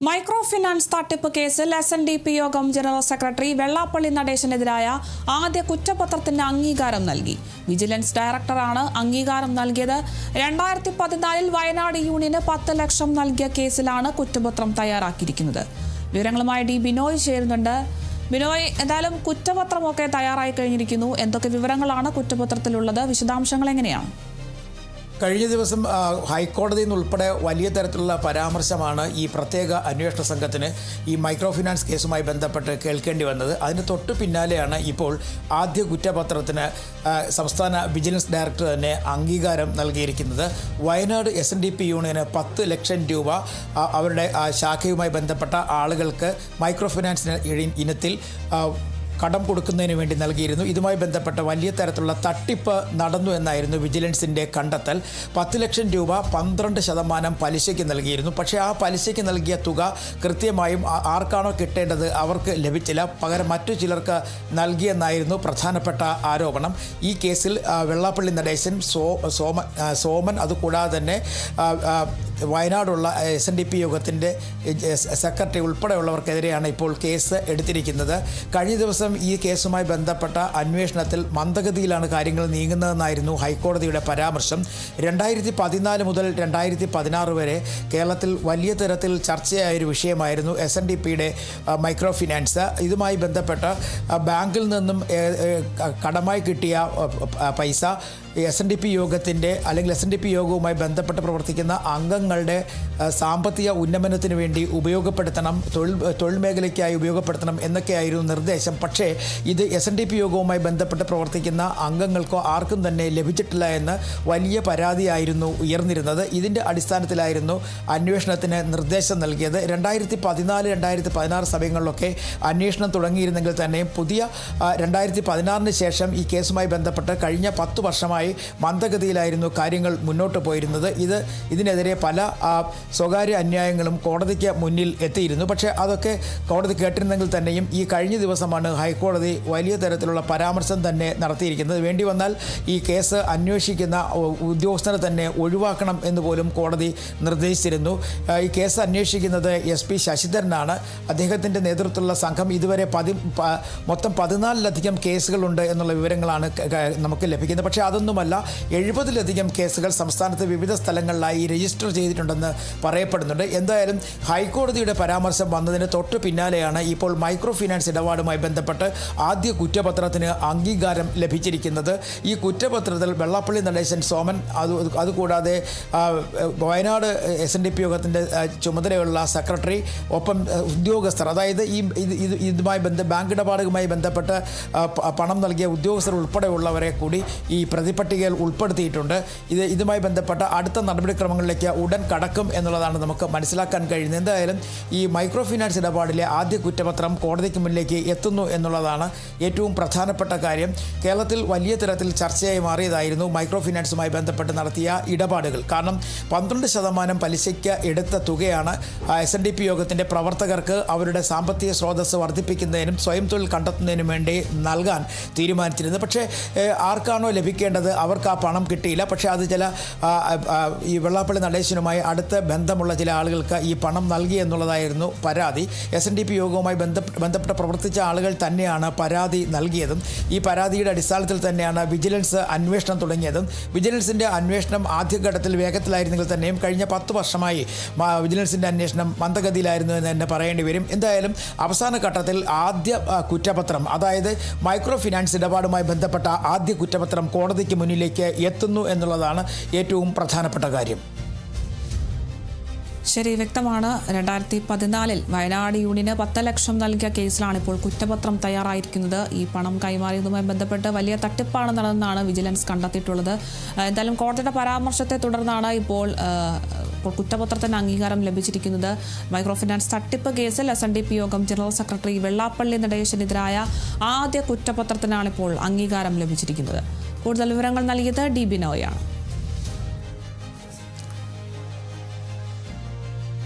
Micro finance തട്ടിപ്പ് കേസിൽ SNDP യോഗം ജനറൽ സെക്രട്ടറി വെള്ളാപ്പള്ളി നടേശനെതിരായ ആദ്യ കുറ്റപത്രത്തിന് അംഗീകാരം നൽകി. വിജിലൻസ് ഡയറക്ടറാണ് അംഗീകാരം നൽകിയത്. 2014 വയനാട് യൂണിയന് 10 ലക്ഷം നൽകിയ കേസിലാണ് കുറ്റപത്രം തയ്യാറാക്കിയിരിക്കുന്നത്. വിവരങ്ങളുമായി ഡി ബിനോയ് ചേരുന്നുണ്ട്. ബിനോയ്, എന്തായാലും കുറ്റപത്രമൊക്കെ തയ്യാറായി കഴിഞ്ഞിരിക്കുന്നു. എന്തൊക്കെ വിവരങ്ങളാണ് കുറ്റപത്രത്തിലുള്ളത്? വിശദാംശങ്ങൾ എങ്ങനെയാണ്? കഴിഞ്ഞ ദിവസം ഹൈക്കോടതിയിൽ നിന്നുൾപ്പെടെ വലിയ തരത്തിലുള്ള പരാമർശമാണ് ഈ പ്രത്യേക അന്വേഷണ സംഘത്തിന് ഈ മൈക്രോ ഫിനാൻസ് കേസുമായി ബന്ധപ്പെട്ട് കേൾക്കേണ്ടി വന്നത്. അതിന് തൊട്ടു പിന്നാലെയാണ് ഇപ്പോൾ ആദ്യ കുറ്റപത്രത്തിന് സംസ്ഥാന വിജിലൻസ് ഡയറക്ടർ തന്നെ അംഗീകാരം നൽകിയിരിക്കുന്നത്. വയനാട് SNDP യൂണിയന് 10 ലക്ഷം രൂപ അവരുടെ ശാഖയുമായി ബന്ധപ്പെട്ട ആളുകൾക്ക് മൈക്രോ ഫിനാൻസ് ഇനത്തിൽ കടം കൊടുക്കുന്നതിന് വേണ്ടി നൽകിയിരുന്നു. ഇതുമായി ബന്ധപ്പെട്ട വലിയ തരത്തിലുള്ള തട്ടിപ്പ് നടന്നു എന്നായിരുന്നു വിജിലൻസിൻ്റെ കണ്ടെത്തൽ. 10 ലക്ഷം രൂപ 12% പലിശയ്ക്ക് നൽകിയിരുന്നു. പക്ഷേ ആ പലിശയ്ക്ക് നൽകിയ തുക കൃത്യമായും ആർക്കാണോ കിട്ടേണ്ടത് അവർക്ക് ലഭിച്ചില്ല, പകരം മറ്റു ചിലർക്ക് നൽകിയെന്നായിരുന്നു പ്രധാനപ്പെട്ട ആരോപണം. ഈ കേസിൽ വെള്ളാപ്പള്ളി നടേശൻ, സോമൻ, അതുകൂടാതെ തന്നെ വയനാടുള്ള SNDP യോഗത്തിൻ്റെ സെക്രട്ടറി ഉൾപ്പെടെയുള്ളവർക്കെതിരെയാണ് ഇപ്പോൾ കേസ് എടുത്തിരിക്കുന്നത്. കഴിഞ്ഞ ദിവസം ഈ കേസുമായി ബന്ധപ്പെട്ട അന്വേഷണത്തിൽ മന്ദഗതിയിലാണ് കാര്യങ്ങൾ നീങ്ങുന്നതെന്നായിരുന്നു ഹൈക്കോടതിയുടെ പരാമർശം. 2014 മുതൽ 2016 വരെ കേരളത്തിൽ വലിയ തരത്തിൽ ചർച്ചയായൊരു വിഷയമായിരുന്നു SNDPയുടെ മൈക്രോ ഫിനാൻസ്. ഇതുമായി ബന്ധപ്പെട്ട് ബാങ്കിൽ നിന്നും കടമായി കിട്ടിയ പൈസ SNDP യോഗത്തിൻ്റെ അല്ലെങ്കിൽ SNDP യോഗവുമായി ബന്ധപ്പെട്ട് പ്രവർത്തിക്കുന്ന അംഗങ്ങളുടെ സാമ്പത്തിക ഉന്നമനത്തിന് വേണ്ടി ഉപയോഗപ്പെടുത്തണം, തൊഴിൽ മേഖലയ്ക്കായി ഉപയോഗപ്പെടുത്തണം എന്നൊക്കെയായിരുന്നു നിർദ്ദേശം. പക്ഷേ ഇത് SNDP യോഗവുമായി ബന്ധപ്പെട്ട് പ്രവർത്തിക്കുന്ന അംഗങ്ങൾക്കോ ആർക്കും തന്നെ ലഭിച്ചിട്ടില്ല എന്ന് വലിയ പരാതിയായിരുന്നു ഉയർന്നിരുന്നത്. ഇതിൻ്റെ അടിസ്ഥാനത്തിലായിരുന്നു അന്വേഷണത്തിന് നിർദ്ദേശം നൽകിയത്. 2014-2016 സമയങ്ങളിലൊക്കെ അന്വേഷണം തുടങ്ങിയിരുന്നെങ്കിൽ തന്നെയും പുതിയ 2016 ശേഷം ഈ കേസുമായി ബന്ധപ്പെട്ട് കഴിഞ്ഞ 10 വർഷമായി മന്ദഗതിയിലായിരുന്നു കാര്യങ്ങൾ മുന്നോട്ട് പോയിരുന്നത്. ഇതിനെതിരെ പല സ്വകാര്യ അന്യായങ്ങളും കോടതിക്ക് മുന്നിൽ എത്തിയിരുന്നു. പക്ഷേ അതൊക്കെ കോടതി കേട്ടിരുന്നെങ്കിൽ തന്നെയും ഈ കഴിഞ്ഞ ദിവസമാണ് ഹൈക്കോടതി വലിയ തരത്തിലുള്ള പരാമർശം തന്നെ നടത്തിയിരിക്കുന്നത്. വേണ്ടി വന്നാൽ ഈ കേസ് അന്വേഷിക്കുന്ന ഉദ്യോഗസ്ഥനെ തന്നെ ഒഴിവാക്കണം എന്ന് പോലും കോടതി നിർദ്ദേശിച്ചിരുന്നു. ഈ കേസ് അന്വേഷിക്കുന്നത് SP ശശിധരനാണ്. അദ്ദേഹത്തിൻ്റെ നേതൃത്വത്തിലുള്ള സംഘം ഇതുവരെ മൊത്തം 14ലധികം കേസുകളുണ്ട് എന്നുള്ള വിവരങ്ങളാണ് നമുക്ക് ലഭിക്കുന്നത്. പക്ഷേ അതൊന്നുമല്ല, 70ലധികം കേസുകൾ സംസ്ഥാനത്ത് വിവിധ സ്ഥലങ്ങളിലായി രജിസ്റ്റർ ചെയ്തിട്ടുണ്ടെന്ന് പറയപ്പെടുന്നുണ്ട്. എന്തായാലും ഹൈക്കോടതിയുടെ പരാമർശം വന്നതിന് തൊട്ട് പിന്നാലെയാണ് ഇപ്പോൾ മൈക്രോ ഫിനാൻസ് ഇടപാടുമായി ബന്ധപ്പെട്ട് ആദ്യ കുറ്റപത്രത്തിന് അംഗീകാരം ലഭിച്ചിരിക്കുന്നത്. ഈ കുറ്റപത്രത്തിൽ വെള്ളാപ്പള്ളി നടേശൻ, സോമൻ, അതുകൂടാതെ വയനാട് SNDP യോഗത്തിൻ്റെ ചുമതലയുള്ള സെക്രട്ടറി, ഒപ്പം ഉദ്യോഗസ്ഥർ, അതായത് ഇതുമായി ബാങ്ക് ഇടപാടുമായി ബന്ധപ്പെട്ട് പണം നൽകിയ ഉദ്യോഗസ്ഥർ ഉൾപ്പെടെയുള്ളവരെ കൂടി ഈ പ്രതിപട്ടികയിൽ ഉൾപ്പെടുത്തിയിട്ടുണ്ട്. ഇതുമായി ബന്ധപ്പെട്ട അടുത്ത നടപടിക്രമങ്ങളിലേക്ക് ഉടൻ കടക്കും എന്നുള്ളതാണ് നമുക്ക് മനസ്സിലാക്കാൻ കഴിയുന്നത്. എന്തായാലും ഈ മൈക്രോ ഫിനാൻസ് ഇടപാടിലെ ആദ്യ കുറ്റപത്രം കോടതിക്ക് മുന്നിലേക്ക് എത്തുന്നു എന്നുള്ളതാണ് ഏറ്റവും പ്രധാനപ്പെട്ട കാര്യം. കേരളത്തിൽ വലിയ തരത്തിൽ ചർച്ചയായി മാറിയതായിരുന്നു മൈക്രോ ഫിനാൻസുമായി ബന്ധപ്പെട്ട് നടത്തിയ ഇടപാടുകൾ. കാരണം 12% പലിശയ്ക്ക് എടുത്ത തുകയാണ് SNDP യോഗത്തിൻ്റെ പ്രവർത്തകർക്ക് അവരുടെ സാമ്പത്തിക സ്രോതസ്സ് വർദ്ധിപ്പിക്കുന്നതിനും സ്വയം തൊഴിൽ കണ്ടെത്തുന്നതിനും വേണ്ടി നൽകാൻ തീരുമാനിച്ചിരുന്നത്. പക്ഷേ ആർക്കാണോ ലഭിക്കേണ്ടത് അവർക്ക് ആ പണം കിട്ടിയില്ല. പക്ഷേ അത് ചില ഈ വെള്ളാപ്പള്ളി നടേശനുമായി അടുത്ത ബന്ധമുള്ള ചില ആളുകൾക്ക് ഈ പണം നൽകി എന്നുള്ളതായിരുന്നു പരാതി. SNDP യോഗവുമായി ബന്ധപ്പെട്ട് പ്രവർത്തിച്ച ആളുകൾ തന്നെയാണ് പരാതി നൽകിയതും. ഈ പരാതിയുടെ അടിസ്ഥാനത്തിൽ തന്നെയാണ് വിജിലൻസ് അന്വേഷണം തുടങ്ങിയതും. വിജിലൻസിൻ്റെ അന്വേഷണം ആദ്യഘട്ടത്തിൽ വേഗത്തിലായിരുന്നെങ്കിൽ തന്നെയും കഴിഞ്ഞ 10 വർഷമായി വിജിലൻസിൻ്റെ അന്വേഷണം മന്ദഗതിയിലായിരുന്നു എന്ന് തന്നെ പറയേണ്ടി വരും. എന്തായാലും അവസാന ഘട്ടത്തിൽ ആദ്യ കുറ്റപത്രം, അതായത് മൈക്രോ ഫിനാൻസ് ഇടപാടുമായി ബന്ധപ്പെട്ട ആദ്യ കുറ്റപത്രം കോടതിക്ക് മുന്നിലേക്ക് എത്തുന്നു എന്നുള്ളതാണ് ഏറ്റവും പ്രധാനപ്പെട്ട കാര്യം. ശരി, വ്യക്തമാണ്. 2014 വയനാട് യൂണിയന് 10 ലക്ഷം നൽകിയ കേസിലാണ് ഇപ്പോൾ കുറ്റപത്രം തയ്യാറായിരിക്കുന്നത്. ഈ പണം കൈമാറിയതുമായി ബന്ധപ്പെട്ട് വലിയ തട്ടിപ്പാണ് നടന്നതെന്നാണ് വിജിലൻസ് കണ്ടെത്തിയിട്ടുള്ളത്. എന്തായാലും കോടതിയുടെ പരാമർശത്തെ തുടർന്നാണ് ഇപ്പോൾ കുറ്റപത്രത്തിന് അംഗീകാരം ലഭിച്ചിരിക്കുന്നത്. മൈക്രോ ഫിനാൻസ് തട്ടിപ്പ് കേസിൽ SNDP യോഗം ജനറൽ സെക്രട്ടറി വെള്ളാപ്പള്ളി നടേശനെതിരായ ആദ്യ കുറ്റപത്രത്തിനാണ് ഇപ്പോൾ അംഗീകാരം ലഭിച്ചിരിക്കുന്നത്. കൂടുതൽ വിവരങ്ങൾ നൽകിയത് ഡി ബിനോയാണ്.